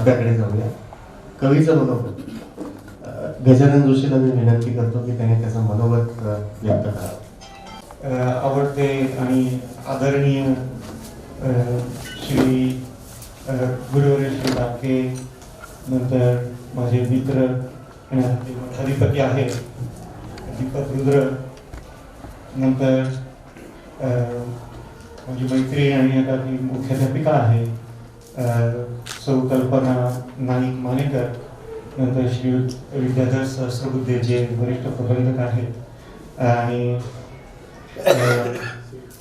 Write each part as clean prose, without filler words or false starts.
टप्प्याकडे जाऊया. कवीचं मनोगत. गजानन जोशीला मी विनंती करतो की त्याने त्याचं मनोगत व्यक्त करावं. आवडते आणि आदरणीय श्री गुरुवर्य श्री डाके, नंतर माझे मित्र आणि अधिपती आहेत दीपक रुद्र, नंतर माझी मैत्री आणि आता ती मुख्याध्यापिका आहे सौ कल्पना नाईक मानेकर, नंतर श्री विद्याधर सहस्रबुद्धे जे वरिष्ठ प्रबंधक आहेत, आणि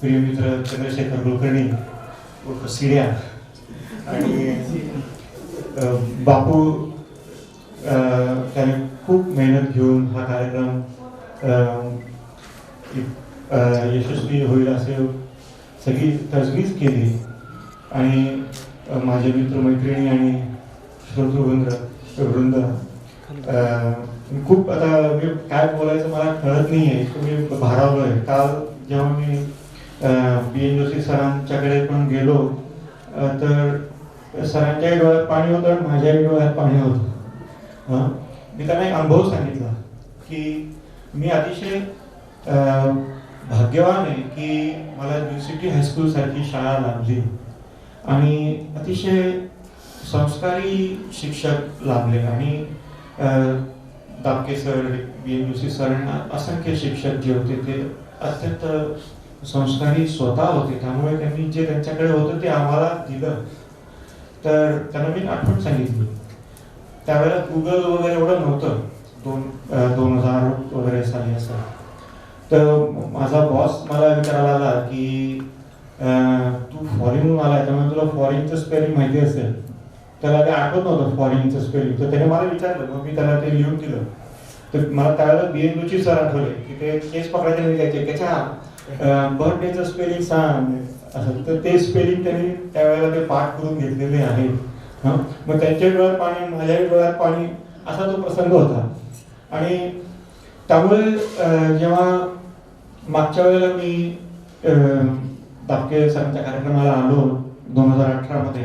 प्रिय मित्र चंद्रशेखर कुलकर्णी उर्फ सिड्या, आणि बापू त्याने खूप मेहनत घेऊन हा कार्यक्रम यशस्वी होईल असे सगळी तजवीज केली. आणि माझे मित्र मैत्रिणी आणि श्रोतृवृंद खूप, आता मी काय बोलायचं मला कळत नाही आहे, मी भारावलो आहे. काल जेव्हा मी BN जोशी सरांच्याकडे पण गेलो तर सरांच्याही डोळ्यात पाणी होतं आणि माझ्याही डोळ्यात पाणी होतं. मी त्यांना एक अनुभव सांगितला की मी अतिशय भाग्यवान आहे की मला युनिव्हर्सिटी हायस्कूल सारखी शाळा लाभली आणि अतिशय संस्कारी शिक्षक लाभले. आणि Dapke sir, BN Joshi sir, असंख्य शिक्षक जे होते ते अत्यंत संस्कारी स्वतः होते. त्यामुळे त्यांनी जे त्यांच्याकडे होतं ते आम्हाला दिलं. तर त्यांना मी आठवण सांगितली. त्यावेळेला गुगल वगैरे एवढं नव्हतं, 2000 वगैरे साली असं. तर माझा बॉस मला विचारायला आला की तू फॉरेनहून आला त्यामुळे तुला फॉरेनचं स्पेलिंग माहिती असेल. त्याला ते आठवत नव्हतं फॉरेनचं स्पेलिंग, तर त्याने मला विचारलं, मग मी त्याला ते लिहून दिलं. तर मला त्यावेळेला BN जोशी सर आठवले की ते केस पकडायचे नाही, त्याचे त्याच्या बर्थडेचं स्पेलिंग सांग असं. तर ते स्पेलिंग त्यांनी त्यावेळेला ते पाठ करून घेतलेले आहे. मग त्यांच्या डोळ्यात पाणी, माझ्याही डोळ्यात पाणी, असा तो प्रसंग होता. आणि त्यामुळे जेव्हा मागच्या वेळेला मी दापके सरांच्या कार्यक्रमाला आलो 2018 मध्ये,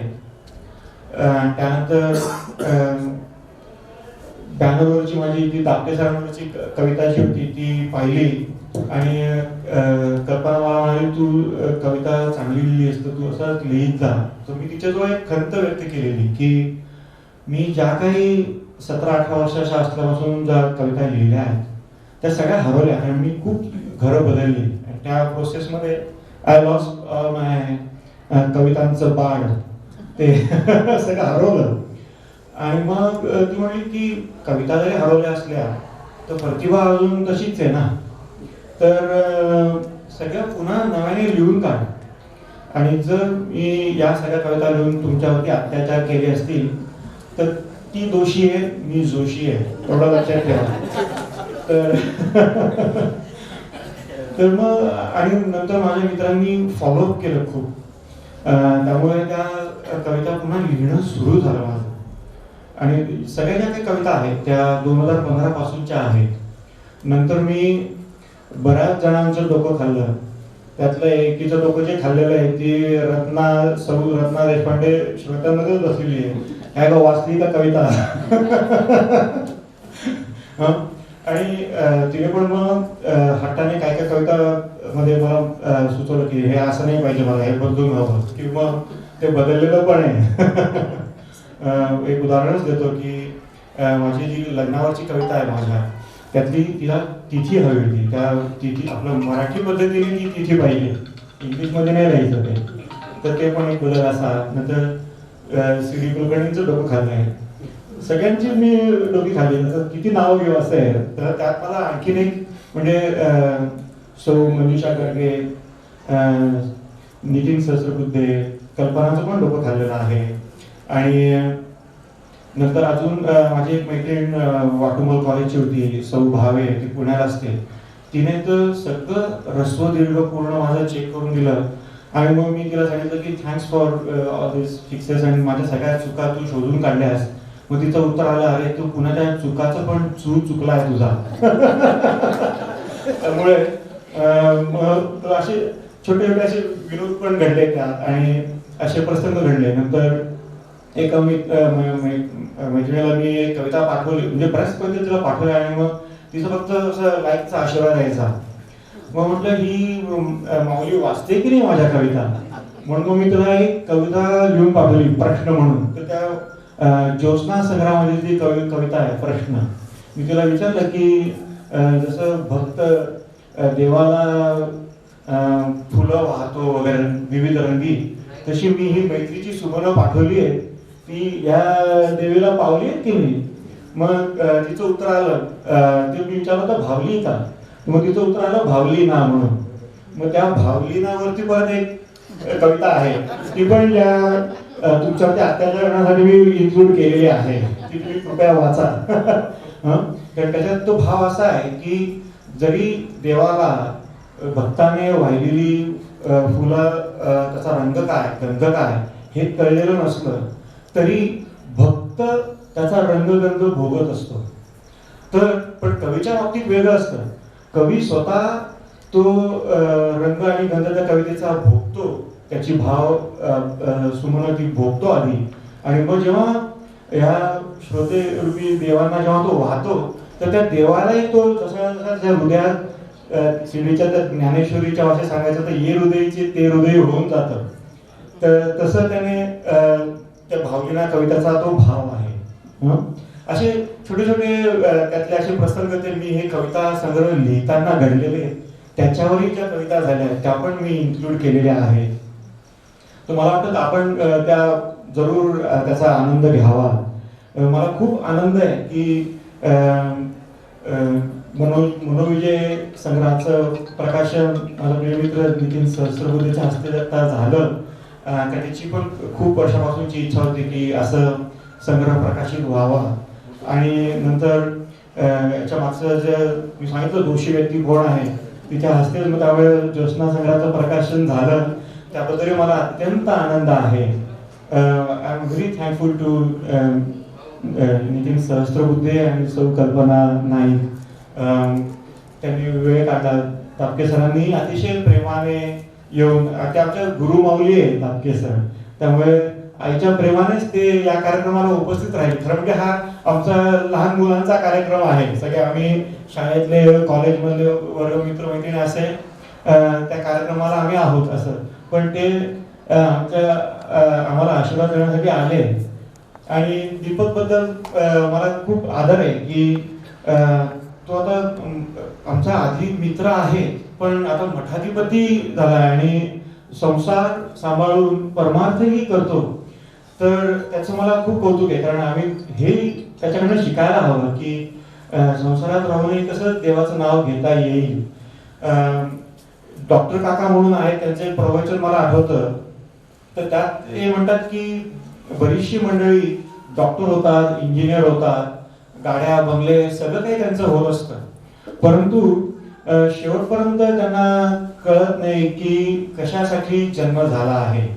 त्यानंतर बॅनरवरची माझी ती दापके सरांवरची कविता जी होती ती पाहिली आणि कल्पना मला म्हणाली, तू कविता चांगली लिहिली असतं, तू असं लिहित जा. तर मी तिच्याजवळ एक खंत व्यक्त केलेली की मी ज्या काही 17-18 वर्षाच्या असल्यापासून ज्या कविता लिहिल्या आहेत त्या सगळ्या हरवल्या, कारण मी खूप घरं बदलली. त्या प्रोसेसमध्ये आय लॉस्ट माय कवितांचं बाळ, ते सगळं हरवलं. आणि मग ती म्हणली की कविता जरी हरवल्या असल्या तर प्रतिभा अजून तशीच आहे ना, तर सगळ्या पुन्हा नव्याने लिहून काढ. आणि जर मी या सगळ्या कविता लिहून तुमच्यावरती अत्याचार केले असतील तर ती दोषी आहे, मी जोशी आहे, एवढं लक्षात ठेवा. तर मग आणि नंतर माझ्या मित्रांनी फॉलोअप केलं खूप, त्यामुळे त्या कविता पुन्हा लिहिणं सुरू झालं माझं. आणि सगळ्या ज्या काही कविता आहेत त्या 2015 पासूनच्या आहेत. नंतर मी बऱ्याच जणांचं डोकं खाल्लं. त्यातलं एकीचं डोकं जे खाल्लेलं आहे ती रत्ना देशपांडे श्वेतामध्येच बसलेली आहे. ह्या वाचली का कविता आणि तिने पण मग हट्टाने काय काय कविता मध्ये मला सुचवलं की हे असं नाही पाहिजे, मला हे बदलून हवं, की मग ते बदललेलं पण आहे. एक उदाहरणच देतो की माझी जी लग्नावरची कविता आहे माझ्या, त्यातली तिला तिथी हवी होती. त्या तिथी आपलं मराठी पद्धतीने ती तिथी पाहिजे, इंग्लिशमध्ये नाही लिहायचं ते. तर ते पण एक बदल असा. नंतर CD कुलकर्णींचं डोकं खाल्लं आहे, सगळ्यांची मी डोकी खाल्ली. तर किती नाव घेऊ असं आहे. तर त्यात मला आणखीन एक म्हणजे सौ मंजुषा गर्गे, नितीन सहस्रबुद्धे, कल्पनाचं पण डोकं खाल्लेलं आहे. आणि नंतर अजून माझी एक मैत्रीण वाटुमल कॉलेजची होती, सौ भावे, ती पुण्याला असते. तिने तर सगळं ऱ्हस्व दीर्घ पूर्ण माझं चेक करून दिलं. आणि मग मी तिला सांगितलं की thanks for all this fixes, आणि माझ्या सगळ्या चुका तू शोधून काढल्यास. मग तिचं उत्तर आलं, अरे तू कुणाच्या चुकाचं पण चुकलाय तुझा. त्यामुळे मग असे छोटे छोटे असे विनोद पण घडले त्यात आणि असे प्रसंग घडले. नंतर एक मैत्रिणीला मी एक कविता पाठवली, म्हणजे बऱ्याच कविता तिला पाठवल्या आणि मग तिचं फक्त असं लाईकचा आशीर्वाद यायचा. मग म्हटलं ही माऊली वाचते की नाही माझ्या कविता, म्हणून मग मी तिला एक कविता लिहून पाठवली प्रश्न म्हणून. तर त्या ज्योत्स्ना संग्रहामध्ये जी कविता आहे प्रश्न, मी तिला विचारलं की जसं भक्त देवाला फुलं वाहतो वगैरे विविध रंगी, तशी मी ही मैत्रीची सुमनं पाठवली आहे, ती या देवीला पावली आहे की नाही. मग तिचं उत्तर आलं, ते मी विचारलं तर भावली का, मग तिचं उत्तर आलं भावली ना म्हणून. मग त्या भावली नावरती परत एक कविता आहे, ती पण तुमच्यावरती अत्याचार करण्यासाठी मी इन्क्लूड केलेली आहे, ती तुम्ही कृपया वाचा. कारण त्याच्यात तो भाव असा आहे की जरी देवाला भक्ताने वाहिलेली फुलं, त्याचा रंग काय गंध काय हे कळलेलं नसलं तरी भक्त त्याचा रंगगंध भोगत असतो. तर पण कवीच्या बाबतीत वेगळं असतं. कवी स्वतः तो रंग आणि गंध त्या कवितेचा भोगतो, त्याची भाव सुमन ती भोगतो आधी, आणि मग जेव्हा ह्या श्रोते रूपी देवांना जेव्हा तो वाहतो तर त्या देवालाही तो जसा जसा त्या हृदयात शिर्डीच्या त्या ज्ञानेश्वरीच्या भाषेत सांगायचं तर ये हृदयचे ते हृदय होऊन जातं. तर तसं त्याने त्या भावलीना कविताचा तो भाव आहे. असे छोटे छोटे त्यातले असे प्रसंग ते मी हे कविता संग्रह लिहिताना घडलेले, त्याच्यावरही ज्या कविता झाल्या त्या पण मी इन्क्लूड केलेल्या आहेत. तर मला वाटतं आपण त्या जरूर त्याचा आनंद घ्यावा. मला खूप आनंद आहे की मनोविजय संग्रहाचं प्रकाशन माझा प्रियमित्र नितीन सहस्त्रबुद्धेच्या हस्ते आता झालं. त्याची पण खूप वर्षापासूनची इच्छा होती की असं संग्रह प्रकाशित व्हावा. आणि नंतर याच्या मागचं जे मी सांगितलं दोषी व्यक्ती कोण आहे तिच्या हस्ते मग त्यावेळेस ज्योत्स्ना संग्रहाचं प्रकाशन झालं, त्याबद्दल मला अत्यंत आनंद आहे. I am very thankful to Nitin Sahasrabuddhe आणि सौ कल्पना नाईक. त्यांनी वेळ काढला. तापके सरांनी अतिशय प्रेमाने येऊन, ते आमच्या गुरुमाऊली आहे तापके सर, त्यामुळे आईच्या प्रेमानेच ते या कार्यक्रमाला उपस्थित राहील. खरं म्हणजे हा आमचा लहान मुलांचा कार्यक्रम आहे. सगळे आम्ही शाळेतले कॉलेजमधले वर्ग मित्र मैत्रिणी असे त्या कार्यक्रमाला आम्ही आहोत असं, पण ते आम्हाला आशीर्वाद देण्यासाठी आले. आणि दीपक बद्दल मला खूप आदर आहे की तो आता आमचा आधी मित्र आहे पण आता मठाधिपती झाला आणि संसार सांभाळून परमार्थही करतो. तर त्याचं मला खूप कौतुक आहे, कारण आम्ही हे त्याच्याकडनं शिकायला हवं की संसारात राहूनही कसं देवाचं नाव घेता येईल. डॉक्टर काका म्हणून आहेत, त्यांचे प्रवचन मला आठवतं. तर त्यात ते म्हणतात की बरीचशी मंडळी डॉक्टर होतात, इंजिनियर होतात, गाड्या बंगले सगळं काही त्यांचं होत असतं, परंतु शेवटपर्यंत त्यांना कळत नाही की कशासाठी जन्म झाला आहे.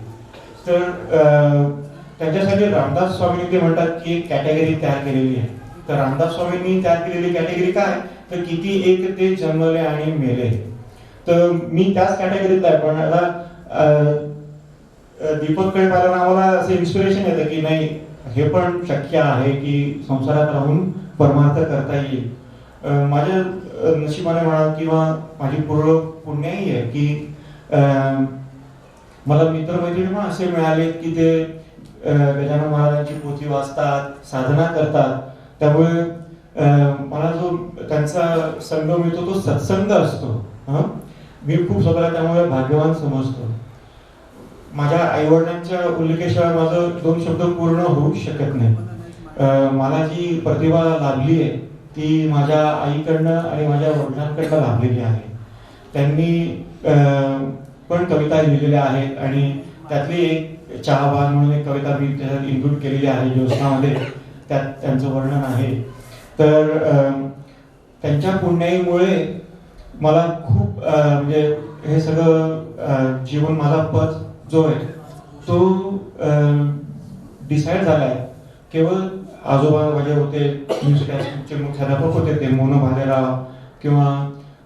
तर त्यांच्यासाठी रामदास स्वामींनी ते म्हणतात की एक कॅटेगरी तयार केलेली आहे. तर रामदास स्वामींनी तयार केलेली कॅटेगरी काय, तर किती एक ते जन्मले आणि मेले. तर मी त्याच कॅटेगरीत आहे. पण आता दीपककडे पाहिलं आम्हाला असं इन्स्पिरेशन येतं की नाही, हे पण शक्य आहे की संसारात राहून परमार्थ करता येईल. माझ्या नशिबाने म्हणा किंवा माझी पूर्ण पुण्याही आहे की मला मित्रमैत्रिणी पण असे मिळाले की ते गजानन महाराजांची पोथी वाचतात, साधना करतात. त्यामुळे मला जो त्यांचा संग मिळतो तो सत्संग असतो. मी खूप स्वतःला त्यामुळे भाग्यवान समजतो. माझ्या आईवडिलांच्या उल्लेखाशिवाय माझं 2 शब्द पूर्ण होऊ शकत नाही. मला जी प्रतिभा लाभली आहे ती माझ्या आईकडनं आणि माझ्या वडिलांकडनं लाभलेली आहे. त्यांनी पण कविता लिहिलेल्या आहेत आणि त्यातली एक चहाबान म्हणून एक कविता मी त्याच्यात इन्क्लूड केलेली आहे ज्योत्स्नामध्ये, त्यात त्यांचं वर्णन आहे. तर त्यांच्या पुण्याईमुळे मला खूप म्हणजे हे सगळं जीवन माझा पथ जो आहे तो डिसाईड झाला आहे. केवळ आजोबा माझे होते, म्युझिक हायस्कूलचे मुख्याध्यापक होते ते मोनो भालेराव, किंवा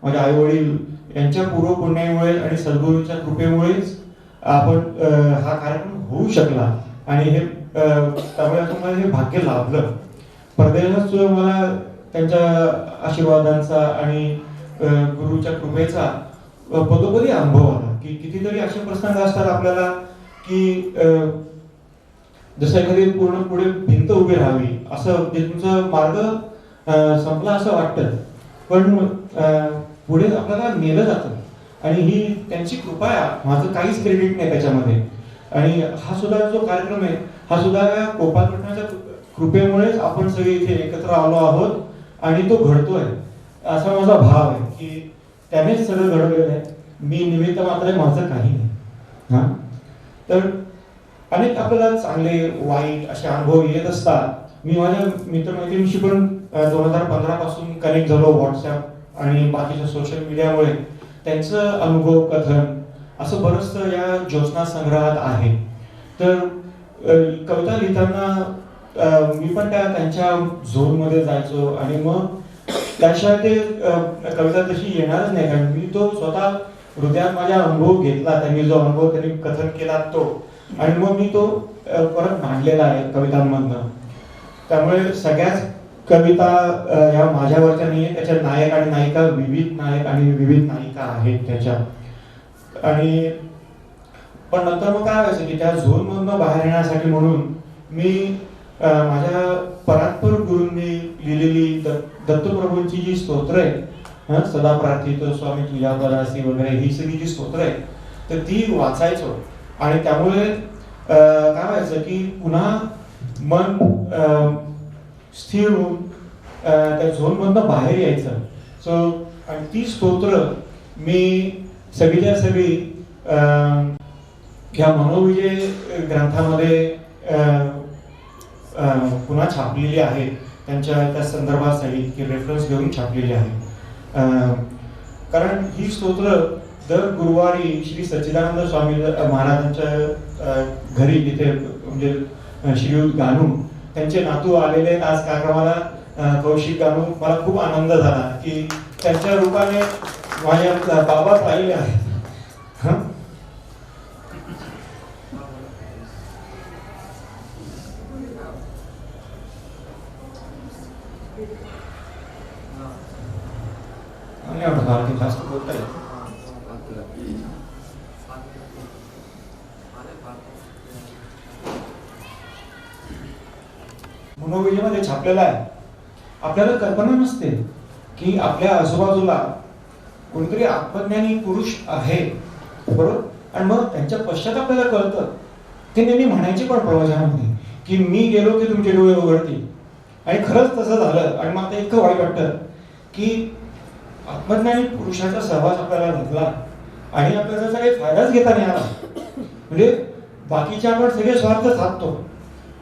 माझे आई वडील यांच्या पूर्व पुण्याईमुळे आणि सद्गुरूंच्या कृपेमुळेच आपण हा कार्यक्रम होऊ शकला. आणि हे त्यामुळे तुम्हाला हे भाग्य लाभलं. परदेशात सुद्धा मला त्यांच्या आशीर्वादांचा आणि गुरुच्या कृपेचा पदोपदी अनुभव आला की कितीतरी असे प्रसंग असतात आपल्याला की जसं एखादी पूर्ण पुढे भिंत उभी राहावी असं तुमचा मार्ग संपला असं वाटतं, पण पुढे आपल्याला नेलं जातं आणि ही त्यांची कृपा आहे. माझं काहीच क्रेडिट नाही त्याच्यामध्ये. आणि हा सुद्धा जो कार्यक्रम आहे हा सुद्धा या गोपालकृष्णाच्या कृपेमुळेच आपण सगळे इथे एकत्र आलो आहोत आणि तो घडतोय असा माझा भाव आहे की त्यानेच सगळं घडवलेलं आहे. मी निमित्त मात्र आहे, माझं काही नाही. हा तर अनेक आपल्याला चांगले वाईट असे अनुभव येत असतात. मी माझ्या मित्रमैत्रिणींशी पण 2015 पासून कनेक्ट झालो व्हॉट्सअप आणि बाकीच्या सोशल मीडियामुळे. त्यांचं अनुभव कथन असं बरंचसं या ज्योत्स्ना संग्रहात आहे. तर कविता लिहिताना मी पण त्यांच्या झोनमध्ये जायचो आणि मग त्याशिवाय ते कविता तशी येणारच नाही, कारण मी तो स्वतः हृदयात माझा अनुभव घेतला. त्यांनी जो अनुभव त्यांनी कथन केला तो, आणि मग मी तो परत मांडलेला आहे कवितांमधनं. त्यामुळे सगळ्याच कविता ह्या माझ्यावरच्या नाही, त्याच्या नायक आणि नायिका विविध नायक आणि विविध नायिका आहेत त्याच्या. आणि पण नंतर मग काय व्हायचं की त्या झोनमधनं बाहेर येण्यासाठी म्हणून मी माझ्या परात्पर गुरूंनी लिहिलेली दत्तप्रभूंची जी स्तोत्र आहे, सदा प्रार्थित स्वामी तुझ्या पदासी वगैरे, ही सगळी जी स्तोत्र आहे तर ती वाचायचो. आणि त्यामुळे काय व्हायचं की पुन्हा मन स्थिर होऊन त्या झोनमधनं बाहेर यायचं. सो आणि ती स्तोत्र मी सगळीच्या सगळी ह्या मनोविजय ग्रंथामध्ये पुन्हा छापलेली आहे. त्यांच्या त्या संदर्भात सहित की रेफरन्स घेऊन छापलेली आहे. कारण ही स्तोत्र दर गुरुवारी श्री सच्चिदानंद स्वामी महाराजांच्या घरी तिथे म्हणजे श्रीयुत गानू त्यांचे नातू आलेले आहेत आज कार्यक्रमाला. कौशिक गानू, मला खूप आनंद झाला की त्यांच्या रूपाने माझ्या बाबा पाहिले आहेत. जास्त बोलता येईल. मनोविजयमध्ये छापलेला आहे. आपल्याला कल्पना नसते की आपल्या आजूबाजूला कोणतरी आत्मज्ञानी पुरुष आहे, बरोबर. आणि मग त्यांच्या पश्चात आपल्याला कळतं. ते नेहमी म्हणायचे पण प्रवचनामध्ये की मी गेलो की तुमचे डोळे उघडतील, आणि खरंच तसं झालं. आणि मग ते इतकं वाईट वाटतं की आत्मज्ञानी पुरुषाचा सहवास आपल्याला घेतला आणि आपल्याला त्याचा काही फायदाच घेता नाही आला. म्हणजे बाकीचे आपण सगळे स्वार्थ साधतो,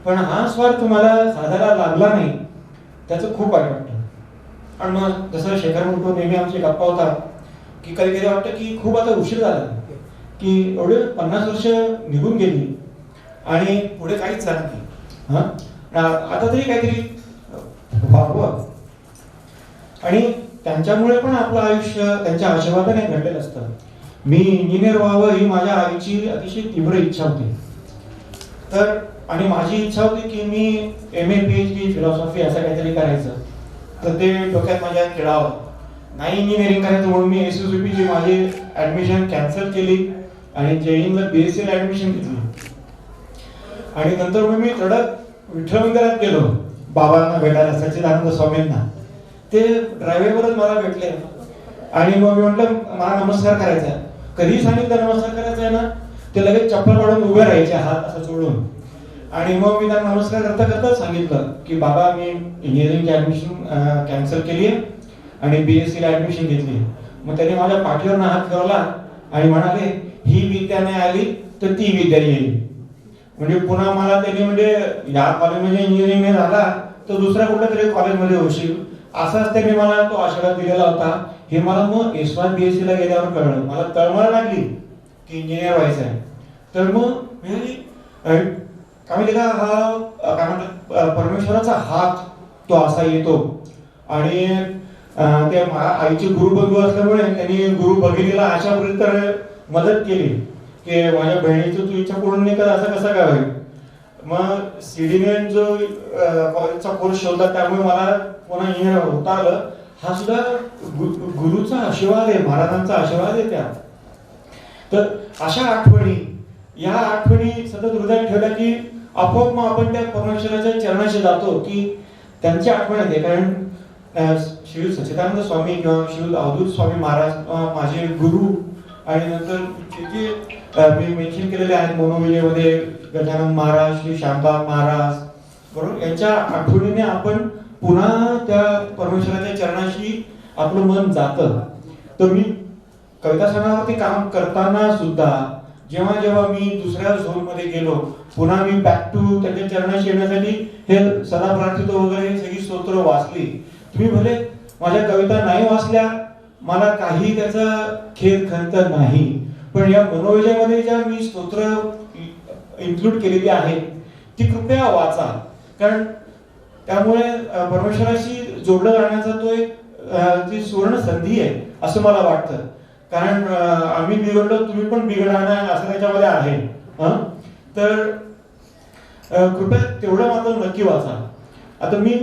पण हा स्वार्थ मला साधायला लागला नाही, त्याचं खूप वाईट वाटतं. आणि मग जसं शेखर म्हणतो नेहमी आमची गप्पा होता की कधी कधी वाटतं की खूप आता उशीर झाला, की एवढे 50 वर्ष निघून गेली आणि पुढे काहीच झालं नाही. आता तरी काहीतरी व्हावं. आणि त्यांच्यामुळे पण आपलं आयुष्य त्यांच्या आशीर्वादाने घडलेलं असतं. मी इंजिनियर व्हावं ही माझ्या आईची अतिशय तीव्र इच्छा होती. तर आणि माझी इच्छा होती की मी MA PhD फिलॉसॉफी असं काहीतरी करायचं. तर ते डोक्यात माझ्या खेळावं. नाही इंजिनिअरिंग करायचं म्हणून मी SUCP ची माझी ऍडमिशन कॅन्सल केली आणि JEE BSc ला ऍडमिशन घेतली. आणि नंतर मग मी तडक विठ्ठल मंदिरात गेलो बाबांना भेटायला, सच्चिदानंद स्वामींना. ते ड्रायव्हरवरच मला भेटले आणि मग मी म्हटलं मला नमस्कार करायचा आहे. कधी सांगितलं नमस्कार करायचा आहे ना, ते लगेच चप्पल काढून उभे राहायचे हात असं सोडून. आणि मग मी त्यांना नमस्कार करता करता सांगितलं की बाबा मी इंजिनिअरिंगची ऍडमिशन कॅन्सल केली आहे आणि BSc ला ऍडमिशन घेतली. मग त्यांनी माझ्या पाठीवर हात ठेवला आणि म्हणाले ही विद्या नाही आली तर ती विद्या येईल. म्हणजे पुन्हा मला त्यांनी म्हणजे या कॉलेजमध्ये इंजिनिअरिंग नाही झाला तर दुसऱ्या कुठल्या तरी कॉलेजमध्ये होशील असाच त्यांनी मला तो आशीर्वाद दिलेला होता. हे मला मग SY BSc ला गेल्यावर कळलं. मला तळमळ लागली की इंजिनियर व्हायचं आहे. तर मग काय माहिती का, हा काय म्हणतात परमेश्वराचा हात तो असा येतो. आणि ते आईचे गुरुबंधू असल्यामुळे त्यांनी गुरु भगिनीला अशापर्यंत मदत केली की माझ्या बहिणीची तू इच्छा पूर्ण नाही कर, असं कसं काय होईल. मग सीडीएन जो कॉलेजचा कोर्स शोधला, त्यामुळे मला पुन्हा इंजिनियर होता आलं. हा सुद्धा गुरुचा आशीर्वाद आहे, महाराजांचा आशीर्वाद आहे त्या. तर अशा आठवणी, या आठवणी सतत हृदयात ठेवल्या की आपोआप मग आपण त्या परमेश्वराच्या चरणाशी जातो की त्यांची आठवण येते. कारण श्री सच्चिदानंद स्वामी किंवा श्री अवधूत स्वामी महाराज माझे गुरु, आणि नंतर जे मी मेन्शन केलेले आहेत मनोविजयमध्ये गजानन महाराज, श्री श्यामबाग महाराज, बरोबर, यांच्या आठवणीने आपण पुन्हा त्या परमेश्वराच्या चरणाशी आपलं मन जातं. तर मी कविता संग्रहावरती काम करताना सुद्धा जेव्हा जेव्हा मी दुसऱ्या झोनमध्ये गेलो, पुन्हा मी बॅक टू त्याच्या चरणाशी येण्यासाठी हे सदा प्रार्थितो वगैरे सगळी स्तोत्र वाचली. तुम्ही भले माझ्या कविता नाही वाचल्या, मला काही त्याचा खेद खंत नाही, पण या मनोविजयामध्ये ज्या मी स्तोत्र इन्क्लूड केलेली आहेत ती कृपया वाचा. कारण त्यामुळे परमेश्वराशी जोडलं जाण्याचा तो एक ती सुवर्ण संधी आहे असं मला वाटतं. कारण आम्ही बिघडलो, तुम्ही पण बिघडणार नाही असं त्याच्यामध्ये आहे. तर कृपया तेवढं मात्र नक्की वाचा. आता मी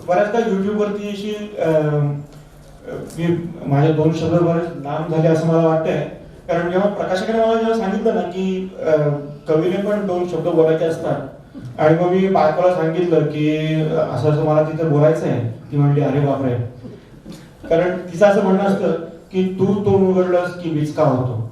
बऱ्याचदा युट्यूबवरती अशी मी माझे 2 शब्द बरेच लांब झाले असं मला वाटतंय. कारण जेव्हा प्रकाशकाने मला जेव्हा सांगितलं ना की कवीने पण 2 शब्द बोलायचे असतात, आणि मग मी बायकोला सांगितलं की असं असं मला तिथं बोलायचं आहे, ती म्हणली अरे बापरे. कारण तिचं असं म्हणणं असतं की तू तोंड उघडलंस की विचका होतो.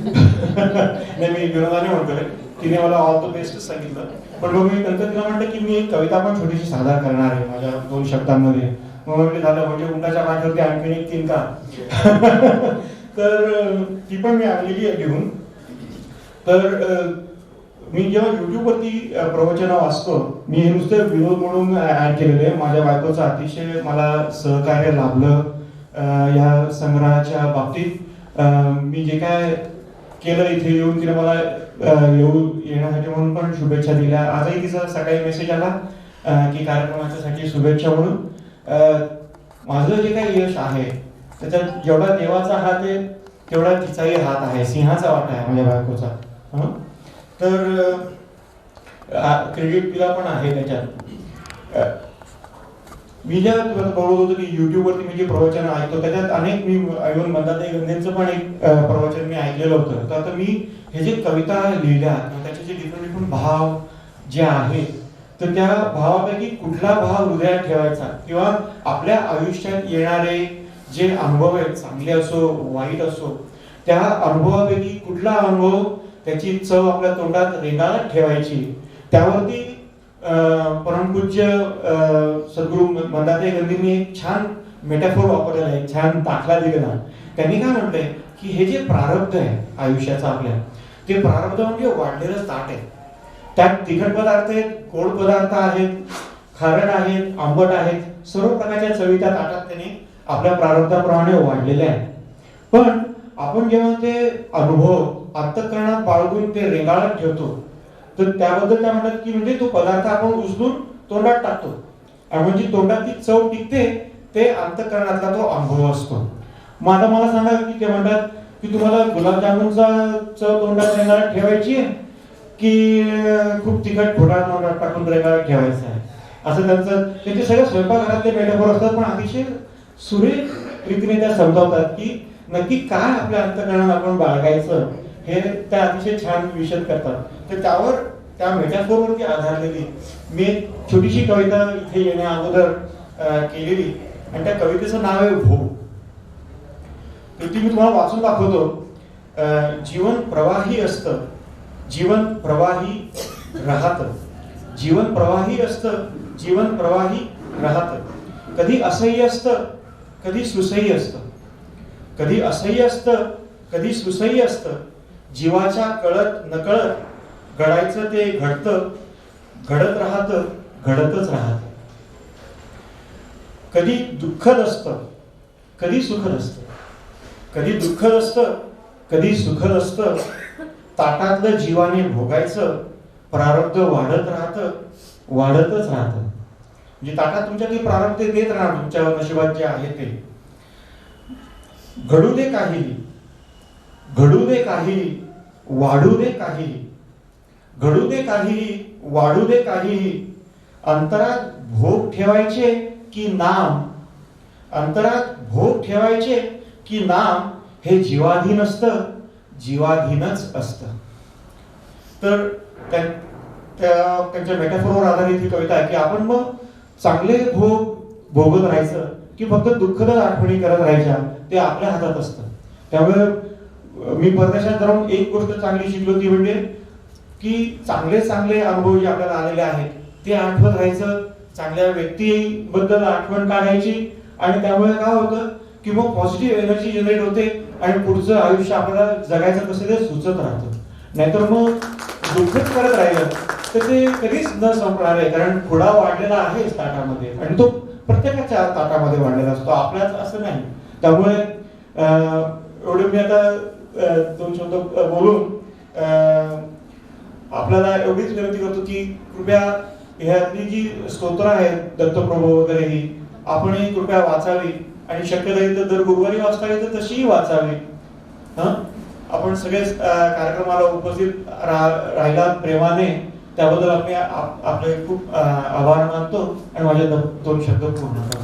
नाही, मी विनोदाने म्हणतोय. तिने मला ऑल द बेस्ट सांगितलं. पण मग मी नंतर तिला म्हटलं की मी एक कविता पण छोटीशी सादर करणार आहे माझ्या 2 शब्दांमध्ये. मग म्हटलं झालं, म्हणजे उंटाच्या पाठीवरती आणखी एक 3 का. तर ती पण मी आणलेली आहे लिहून. तर मी जेव्हा युट्यूबवरती प्रवचनं वाचतो, मी हे नुसतं विनोद म्हणून ऍड केलेले आहे. माझ्या बायकोचं अतिशय मला सहकार्य लाभलं या संग्रहाच्या बाबतीत. मी जे काय केलं इथे येऊन तिने मला येण्यासाठी म्हणून पण शुभेच्छा दिल्या. आजही तिचा सकाळी मेसेज आला की कार्यक्रमाच्यासाठी शुभेच्छा म्हणून. माझं जे काही यश आहे त्याच्यात जेवढा देवाचा हात आहे तेवढा तिचाही हात आहे, सिंहाचा वाटा आहे माझ्या बायकोचा. तर क्रेडिट तिला पण आहे त्याच्यात. मी ज्या बोलत होतो की युट्यूबवरती मी जे प्रवचन ऐकतो त्याच्यात अनेक, मी इव्हन मंदाताई गंधेंचं पण एक प्रवचन मी ऐकलेलं होतं. तर आता मी हे जे कविता लिहिल्या किंवा त्याचे जे डिफरंट डिफरंट भाव जे आहेत, तर त्या भावापैकी कुठला भाव हृदयात ठेवायचा, किंवा आपल्या आयुष्यात येणारे जे अनुभव आहेत, चांगले असो वाईट असो, त्या अनुभवापैकी कुठला अनुभव त्याची चव आपल्या तोंडात रेंगाळत ठेवायची, त्यावरती परमपूज्य सद्गुरू मंदाताई गंधींनी एक छान मेटाफोर वापरलेला आहे, छान दाखला दिलेला. त्यांनी काय म्हटलंय की हे जे प्रारब्ध आहे आयुष्याचं आपल्या, ते प्रारब्ध म्हणजे वाढलेलं ताट आहे. त्यात तिखट पदार्थ आहेत, गोड पदार्थ आहेत, खारट आहेत, आंबट आहेत, सर्व प्रकारच्या चवी त्या ताटात त्यांनी आपल्या प्रारब्धाप्रमाणे वाढलेले आहेत. पण आपण जेव्हा ते अनुभव अंतःकरणात बाळगून ते रेंगाळत ठेवतो, तर त्याबद्दल काय म्हणतात की म्हणजे तो पदार्थ आपण उचलून तोंडात टाकतो, आणि म्हणजे तोंडात ती चव टिकते, ते अंतःकरणातला तो अनुभव असतो. मग आता मला सांगा की ते म्हणतात की तुम्हाला गुलाबजामुनचा चव तोंडात रेंगाळत ठेवायची आहे की खूप तिखट खोटा तोंडात टाकून रेंगाळत ठेवायचं आहे, असं त्यांचे सगळे स्वयंपाकघरातले मेटाफोर असतात. पण अतिशय सुरेख रीतीने त्या समजावतात की नक्की काय आपल्या अंतःकरणात आपण बाळगायचं, हे त्या अतिशय छान विशद करतात. तर त्यावर त्या मेटाफोरवरती आधारलेली मी एक छोटीशी कविता इथे येण्या अगोदर केलेली, आणि त्या कवितेचं नाव आहे भोग. तर ती मी तुम्हाला वाचून दाखवतो. जीवन प्रवाही असतं, जीवन प्रवाही राहतं, जीवन प्रवाही असतं, जीवन प्रवाही राहतं. कधी असह्य असतं, कधी सुसह्य असतं, कधी असह्य असतं, कधी सुसह्य असतं. जीवाच्या कळत नकळत घडायचं ते घडतं, घडत राहतं, घडतच राहतं. कधी दुःखद असतं, कधी सुखद असतं, कधी दुःखद असतं, कधी सुखद असतं. ताटातलं जीवाने भोगायचं, प्रारब्ध वाढत राहतं, वाढतच राहतं. म्हणजे ताटात तुमच्या ते प्रारब्ध देत राहणार, तुमच्या नशिबात जे आहे ते. घडू दे काहीही, घडू दे काहीही, वाढू दे काहीही, घडू दे काहीही, वाढू दे काहीही, अंतरात भोग ठेवायचे की नाम, अंतरात भोग ठेवायचे की नाम, हे जीवाधीन असतं, जीवाधीनच असतं. तर त्यांच्या मेटाफोरवर आधारित ही कविता आहे की आपण मग चांगले भोग भोगत राहायचं की फक्त दुःखद आठवणी करत राहायच्या, ते आपल्या हातात असतं. त्यामुळे मी परदेशात राहून एक गोष्ट चांगली शिकलो ती म्हणजे की चांगले चांगले अनुभव जे आपल्याला आलेले आहेत ते आठवत राहायचं, चांगल्या व्यक्तीबद्दल आठवण काढायची, आणि त्यामुळे काय होतं की मग पॉझिटिव्ह एनर्जी जनरेट होते आणि पुढचं आयुष्य आपल्याला जगायचं कसं ते सुचत राहतं. नाहीतर मग दुःखच करत राहिलं तर ते कधीच न संपणार आहे, कारण खुडा वाढलेला आहे ताटामध्ये आणि तो प्रत्येकाच्या ताटामध्ये वाढलेला असतो, आपल्याच असं नाही. त्यामुळे एवढे मी आता 2 शब्द बोलून आपल्याला एवढीच विनंती करतो की कृपया ह्यातली जी स्तोत्र आहेत दत्तप्रभू वगैरे ही आपणही कृपया वाचावी, आणि शक्य झाली तर दर गुरुवारी वाचता येईल तर तशीही वाचावी. आपण सगळेच कार्यक्रमाला उपस्थित राहिलात प्रेमाने, त्याबद्दल आपले खूप आभार मानतो आणि माझे 2 शब्द पूर्ण करतो.